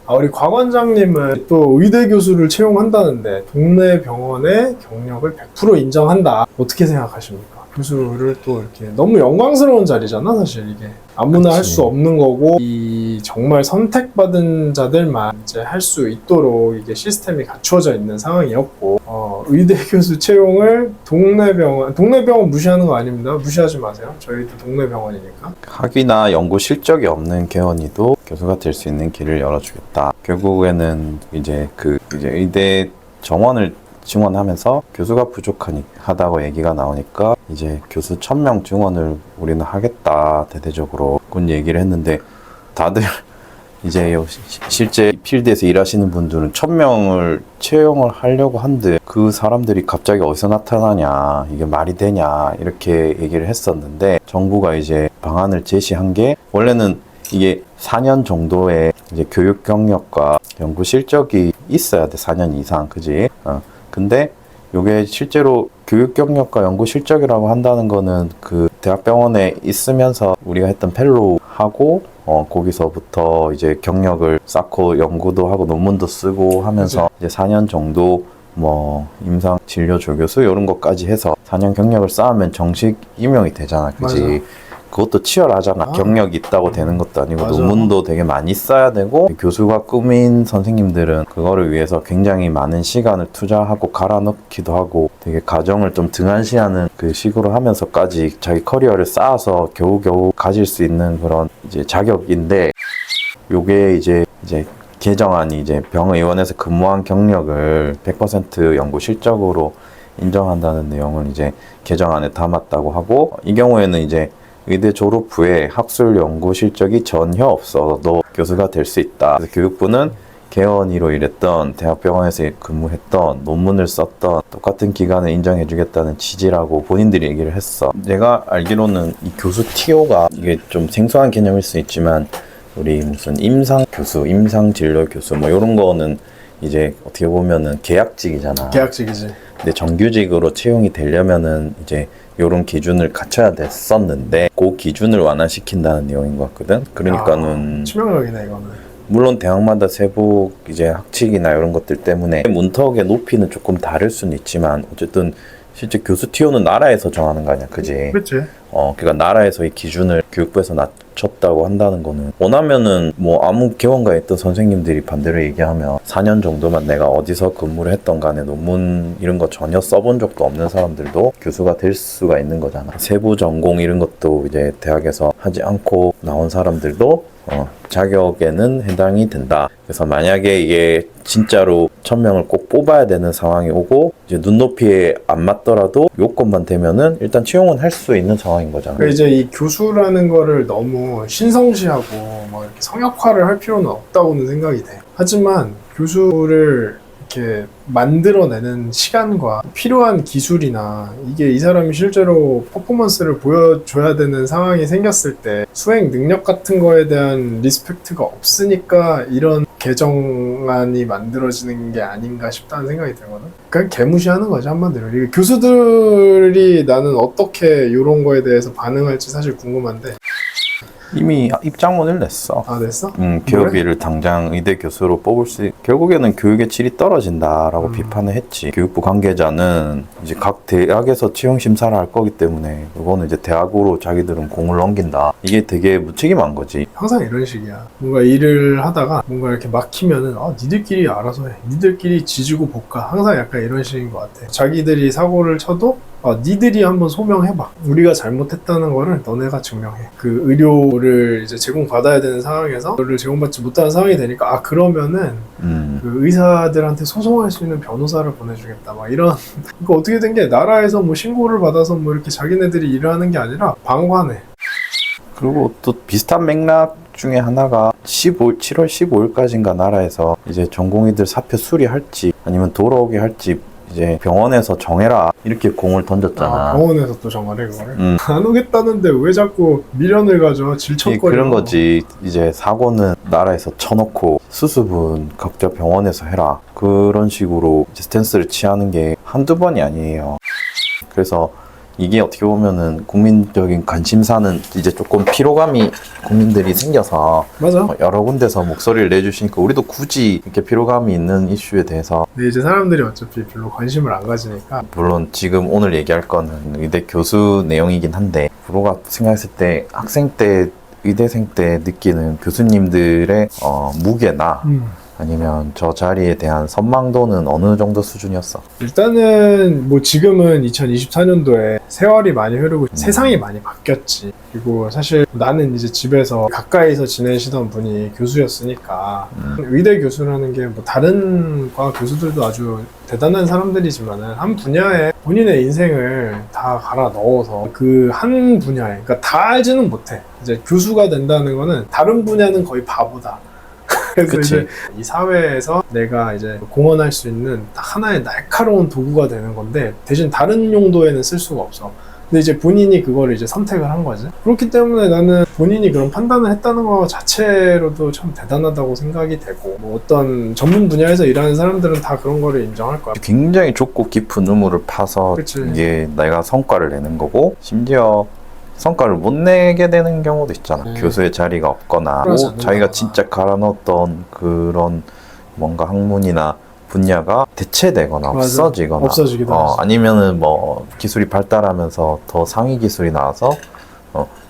우리 곽 원장님은 또 의대 교수를 채용한다는데 동네 병원의 경력을 100% 인정한다. 어떻게 생각하십니까? 교수를 또 이렇게 너무 영광스러운 자리잖아, 사실 이게. 아무나 할 수 없는 거고, 이 정말 선택받은 자들만 이제 할 수 있도록 이게 시스템이 갖추어져 있는 상황이었고, 의대 교수 채용을 동네 병원 무시하는 거 아닙니다. 무시하지 마세요. 저희도 동네 병원이니까. 학위나 연구 실적이 없는 개원이도 교수가 될 수 있는 길을 열어주겠다. 결국에는 이제 의대 정원을 증원하면서 교수가 부족하다고 얘기가 나오니까 이제 교수 1000명 증원을 우리는 하겠다 대대적으로 그런 얘기를 했는데, 다들 이제 실제 필드에서 일하시는 분들은 1000명을 채용을 하려고 한데 그 사람들이 갑자기 어디서 나타나냐, 이게 말이 되냐, 이렇게 얘기를 했었는데, 정부가 이제 방안을 제시한 게, 원래는 이게 4년 정도의 이제 교육 경력과 연구 실적이 있어야 돼. 4년 이상, 그지? 근데 요게 실제로 교육 경력과 연구 실적이라고 한다는 거는 그 대학병원에 있으면서 우리가 했던 펠로우하고 거기서부터 이제 경력을 쌓고 연구도 하고 논문도 쓰고 하면서 이제 4년 정도 뭐 임상 진료 조교수 이런 것까지 해서 4년 경력을 쌓으면 정식 임용이 되잖아, 그지? 맞아. 그것도 치열하잖아. 경력이 있다고 되는 것도 아니고, 맞아. 논문도 되게 많이 써야 되고, 교수가 꾸민 선생님들은 그거를 위해서 굉장히 많은 시간을 투자하고 갈아넣기도 하고 되게 과정을 좀 등한시하는 그 식으로 하면서까지 자기 커리어를 쌓아서 겨우겨우 가질 수 있는 그런 이제 자격인데, 요게 이제 개정안이 이제 병의원에서 근무한 경력을 100% 연구 실적으로 인정한다는 내용을 이제 개정안에 담았다고 하고, 이 경우에는 이제 의대 졸업 후에 학술 연구 실적이 전혀 없어도 교수가 될 수 있다. 그래서 교육부는 개원이로 일했던, 대학병원에서 근무했던, 논문을 썼던 똑같은 기간을 인정해주겠다는 취지라고 본인들이 얘기를 했어. 내가 알기로는 이 교수 TO가 이게 좀 생소한 개념일 수 있지만, 우리 무슨 임상 교수, 임상 진료 교수 뭐 이런 거는 이제 어떻게 보면은 계약직이잖아. 계약직이지. 근데 정규직으로 채용이 되려면은 이제 요런 기준을 갖춰야 됐었는데, 그 기준을 완화시킨다는 내용인 것 같거든. 그러니까는 치명적이네 이거는. 물론 대학마다 세부 이제 학칙이나 이런 것들 때문에 문턱의 높이는 조금 다를 수는 있지만, 어쨌든 실제 교수 TO는 나라에서 정하는 거 아니야, 그지? 그렇지. 그러니까 나라에서 이 기준을 교육부에서 낮췄다고 한다는 거는, 원하면은 뭐 아무 개원가에 있던 선생님들이 반대로 얘기하면 4년 정도만 내가 어디서 근무를 했던 간에 논문 이런 거 전혀 써본 적도 없는 사람들도 교수가 될 수가 있는 거잖아. 세부 전공 이런 것도 이제 대학에서 하지 않고 나온 사람들도 자격에는 해당이 된다. 그래서 만약에 이게 진짜로 1000명을 꼭 뽑아야 되는 상황이 오고 이제 눈높이에 안 맞더라도 요건만 되면은 일단 채용은 할 수 있는 상황인 거잖아. 그러니까 이제 이 교수라는 거를 너무 신성시하고 막 이렇게 성역화를 할 필요는 없다고는 생각이 돼. 하지만 교수를 이렇게 만들어내는 시간과 필요한 기술이나 이게 이 사람이 실제로 퍼포먼스를 보여줘야 되는 상황이 생겼을 때 수행 능력 같은 거에 대한 리스펙트가 없으니까 이런 개정안이 만들어지는 게 아닌가 싶다는 생각이 들거든. 그냥 개무시하는 거지, 한마디로. 이게 교수들이 나는 어떻게 이런 거에 대해서 반응할지 사실 궁금한데. 이미 입장문을 냈어. 아, 냈어? 교육위를 당장 의대 교수로 뽑을 결국에는 교육의 질이 떨어진다라고 비판을 했지. 교육부 관계자는 이제 각 대학에서 채용 심사를 할 거기 때문에 그거는 이제 대학으로 자기들은 공을 넘긴다. 이게 되게 무책임한 거지. 항상 이런 식이야. 뭔가 일을 하다가 뭔가 이렇게 막히면은 니들끼리 알아서 해. 니들끼리 지지고 볶아. 항상 약간 이런 식인 것 같아. 자기들이 사고를 쳐도 니들이 한번 소명해봐. 우리가 잘못했다는 거를 너네가 증명해. 그 의료를 이제 제공받아야 되는 상황에서 그거를 제공받지 못하는 상황이 되니까 그러면은 그 의사들한테 소송할 수 있는 변호사를 보내주겠다. 막 이런. 그러니까 어떻게 된 게 나라에서 뭐 신고를 받아서 뭐 이렇게 자기네들이 일을 하는 게 아니라 방관해. 그리고 또 비슷한 맥락 중에 하나가 7월 15일까지인가 나라에서 이제 전공의들 사표 수리할지 아니면 돌아오게 할지 이제 병원에서 정해라 이렇게 공을 던졌잖아. 병원에서 또 정하래 그거를? 안 오겠다는데 왜 자꾸 미련을 가져? 질척거려. 그런 거지. 이제 사고는 나라에서 쳐놓고 수습은 각자 병원에서 해라. 그런 식으로 이제 스탠스를 취하는 게 한두 번이 아니에요. 그래서 이게 어떻게 보면은 국민적인 관심사는 이제 조금 피로감이 국민들이 생겨서 맞아. 여러 군데서 목소리를 내주시니까 우리도 굳이 이렇게 피로감이 있는 이슈에 대해서 근데 이제 사람들이 어차피 별로 관심을 안 가지니까 물론 지금 오늘 얘기할 거는 의대 교수 내용이긴 한데 프로가 생각했을 때 학생 때 의대생 때 느끼는 교수님들의 무게나 아니면 저 자리에 대한 선망도는 어느 정도 수준이었어? 일단은 뭐 지금은 2024년도에 세월이 많이 흐르고 세상이 많이 바뀌었지. 그리고 사실 나는 이제 집에서 가까이서 지내시던 분이 교수였으니까 의대 교수라는 게 뭐 다른 과학 교수들도 아주 대단한 사람들이지만은 한 분야에 본인의 인생을 다 갈아 넣어서 그 한 분야에 그러니까 다 알지는 못해. 이제 교수가 된다는 거는 다른 분야는 거의 바보다. 그래서 그치. 이제 이 사회에서 내가 이제 공헌할 수 있는 딱 하나의 날카로운 도구가 되는 건데 대신 다른 용도에는 쓸 수가 없어. 근데 이제 본인이 그거를 이제 선택을 한 거지. 그렇기 때문에 나는 본인이 그런 판단을 했다는 거 자체로도 참 대단하다고 생각이 되고 뭐 어떤 전문 분야에서 일하는 사람들은 다 그런 거를 인정할 거야. 굉장히 좁고 깊은 우물을 파서 그치. 이게 내가 성과를 내는 거고 심지어 성과를 못 내게 되는 경우도 있잖아. 교수의 자리가 없거나 그러지 않는다. 자기가 진짜 갈아 넣었던 그런 뭔가 학문이나 분야가 대체되거나 맞아. 없어지거나 없어지기도 하지. 아니면은 뭐 기술이 발달하면서 더 상위 기술이 나와서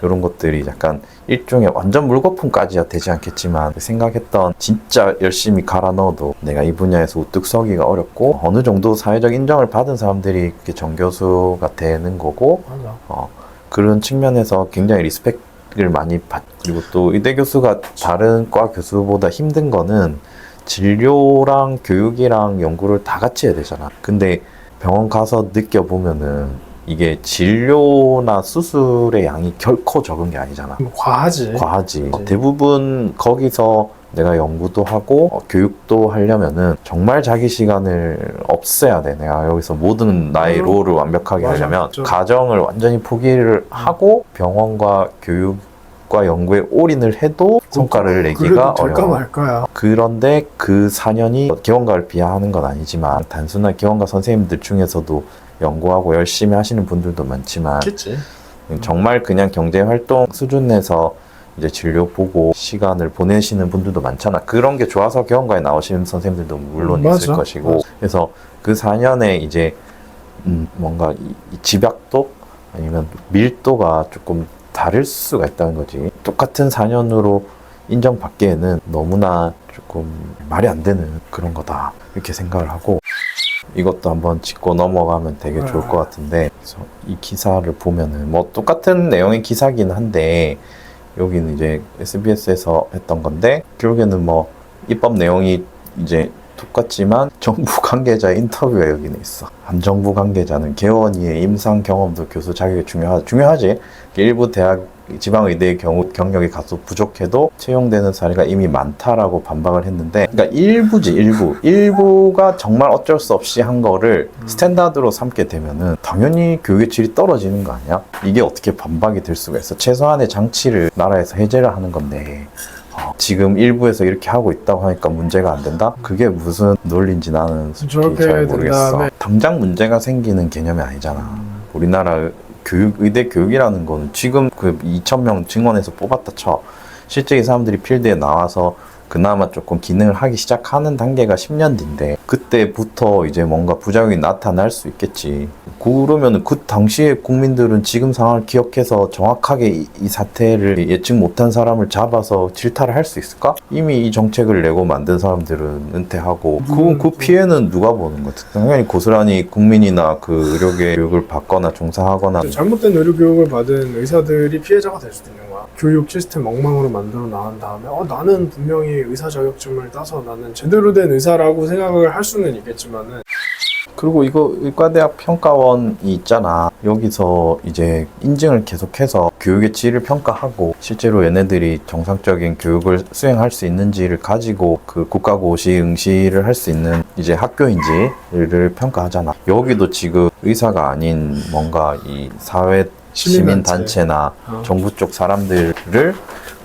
이런 것들이 약간 일종의 완전 물거품까지야 되지 않겠지만 생각했던 진짜 열심히 갈아 넣어도 내가 이 분야에서 우뚝 서기가 어렵고 어느 정도 사회적 인정을 받은 사람들이 그게 정교수가 되는 거고 맞아. 그런 측면에서 굉장히 리스펙을 많이 받. 그리고 또 의대 교수가 다른 과 교수보다 힘든 거는 진료랑 교육이랑 연구를 다 같이 해야 되잖아. 근데 병원 가서 느껴보면은 이게 진료나 수술의 양이 결코 적은 게 아니잖아. 뭐 과하지. 과하지. 대부분 거기서 내가 연구도 하고 교육도 하려면은 정말 자기 시간을 없애야 돼. 내가 여기서 모든 나의 롤을 완벽하게 맞아, 하려면 맞아. 가정을 완전히 포기를 하고 병원과 교육과 연구에 올인을 해도 성과를 내기가 그래도 될까 어려워. 말까야. 그런데 그 4년이 기원과를 비하하는 건 아니지만 단순한 기원과 선생님들 중에서도 연구하고 열심히 하시는 분들도 많지만 그치. 정말 그냥 경제활동 수준에서 이제 진료 보고 시간을 보내시는 분들도 많잖아. 그런 게 좋아서 기원과에 나오시는 선생님들도 물론 맞아. 있을 것이고 맞아. 그래서 그 4년에 이제 뭔가 이 집약도 아니면 밀도가 조금 다를 수가 있다는 거지. 똑같은 4년으로 인정받기에는 너무나 조금 말이 안 되는 그런 거다 이렇게 생각을 하고 이것도 한번 짚고 넘어가면 되게 좋을 것 같은데 그래서 이 기사를 보면은 뭐 똑같은 내용의 기사긴 한데 여기는 이제 SBS에서 했던 건데 결국에는 뭐 입법 내용이 이제 똑같지만 정부 관계자의 인터뷰가 여기는 있어. 한 정부 관계자는 개원이의 임상 경험도 교수 자격이 중요하지. 일부 대학 지방의대의 경우 경력이 가수 부족해도 채용되는 사례가 이미 많다라고 반박을 했는데 그러니까 일부가 정말 어쩔 수 없이 한 거를 스탠다드로 삼게 되면은 당연히 교육의 질이 떨어지는 거 아니야? 이게 어떻게 반박이 될 수가 있어? 최소한의 장치를 나라에서 해제를 하는 건데 지금 일부에서 이렇게 하고 있다고 하니까 문제가 안 된다? 그게 무슨 논리인지 나는 솔직히 저렇게 잘 된 모르겠어. 다음에 당장 문제가 생기는 개념이 아니잖아. 우리나라 의대 교육이라는 거는 지금 그 2,000명 증원해서 뽑았다 쳐. 실제 이 사람들이 필드에 나와서 그나마 조금 기능을 하기 시작하는 단계가 10년 뒤인데 그때부터 이제 뭔가 부작용이 나타날 수 있겠지. 그러면 그 당시에 국민들은 지금 상황을 기억해서 정확하게 이 사태를 예측 못한 사람을 잡아서 질타를 할 수 있을까? 이미 이 정책을 내고 만든 사람들은 은퇴하고 그 피해는 누가 보는 거지? 당연히 고스란히 국민이나 그 의료계 교육을 받거나 종사하거나 잘못된 의료 교육을 받은 의사들이 피해자가 될 수도 있는 거야. 교육 시스템 엉망으로 만들어 나간 다음에 나는 분명히 의사 자격증을 따서 나는 제대로 된 의사라고 생각을 할 수는 있겠지만은 그리고 이거 의과대학 평가원이 있잖아. 여기서 이제 인증을 계속해서 교육의 질을 평가하고 실제로 얘네들이 정상적인 교육을 수행할 수 있는지를 가지고 그 국가고시 응시를 할 수 있는 이제 학교인지를 평가하잖아. 여기도 지금 의사가 아닌 뭔가 이 사회 시민단체나 정부 쪽 사람들을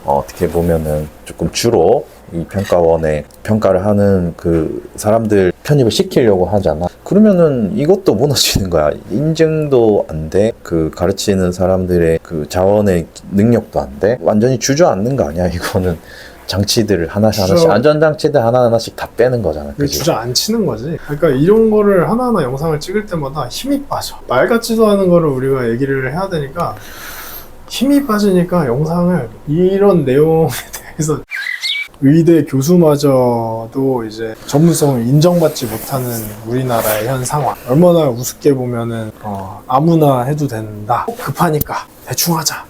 어떻게 보면은 조금 주로 이 평가원에 평가를 하는 그 사람들 편입을 시키려고 하잖아. 그러면은 이것도 무너지는 거야. 인증도 안 돼. 그 가르치는 사람들의 그 자원의 능력도 안 돼. 완전히 주저앉는 거 아니야? 이거는 장치들을 하나씩 안전장치들 하나씩 다 빼는 거잖아. 그치? 주저앉히는 거지. 그러니까 이런 거를 하나하나 영상을 찍을 때마다 힘이 빠져. 말 같지도 않은 거를 우리가 얘기를 해야 되니까 힘이 빠지니까 영상을 이런 내용에 대해서 의대 교수마저도 이제 전문성을 인정받지 못하는 우리나라의 현 상황. 얼마나 우습게 보면은 아무나 해도 된다. 급하니까 대충 하자.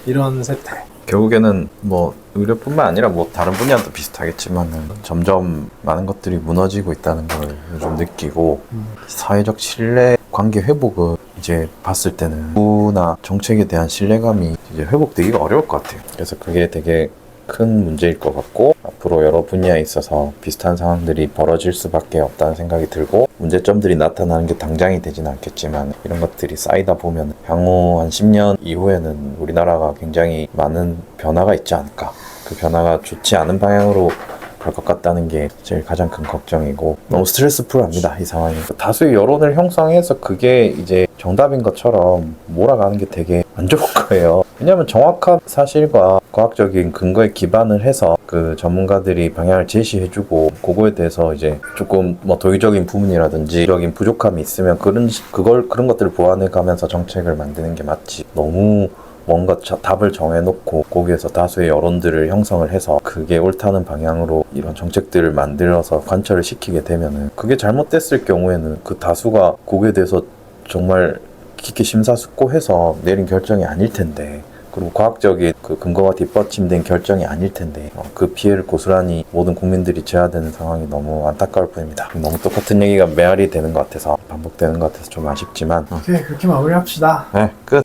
이런 세태. 결국에는 뭐 의료뿐만 아니라 뭐 다른 분야도 비슷하겠지만은 점점 많은 것들이 무너지고 있다는 걸 요즘 느끼고 사회적 신뢰 관계 회복을 이제 봤을 때는 정부나 정책에 대한 신뢰감이 이제 회복되기가 어려울 것 같아요. 그래서 그게 되게 큰 문제일 것 같고 앞으로 여러 분야에 있어서 비슷한 상황들이 벌어질 수밖에 없다는 생각이 들고 문제점들이 나타나는 게 당장이 되지는 않겠지만 이런 것들이 쌓이다 보면 향후 한 10년 이후에는 우리나라가 굉장히 많은 변화가 있지 않을까. 그 변화가 좋지 않은 방향으로 갈 것 같다는 게 제일 가장 큰 걱정이고 너무 스트레스풀합니다. 이 상황이. 다수의 여론을 형성해서 그게 이제 정답인 것처럼 몰아가는 게 되게 안 좋은 거예요. 왜냐하면 정확한 사실과 과학적인 근거에 기반을 해서 그 전문가들이 방향을 제시해주고 그거에 대해서 이제 조금 뭐 도의적인 부분이라든지 적인 부족함이 있으면 그런 것들을 보완해가면서 정책을 만드는 게 맞지. 너무 뭔가 답을 정해놓고 거기에서 다수의 여론들을 형성을 해서 그게 옳다는 방향으로 이런 정책들을 만들어서 관철을 시키게 되면은 그게 잘못됐을 경우에는 그 다수가 거기에 대해서 정말 깊게 심사숙고해서 내린 결정이 아닐 텐데 그리고 과학적인 그 근거가 뒷받침된 결정이 아닐 텐데 그 피해를 고스란히 모든 국민들이 져야 되는 상황이 너무 안타까울 뿐입니다. 너무 똑같은 얘기가 메아리 되는 것 같아서 반복되는 것 같아서 좀 아쉽지만 오케이, 그렇게 마무리합시다. 네, 끝.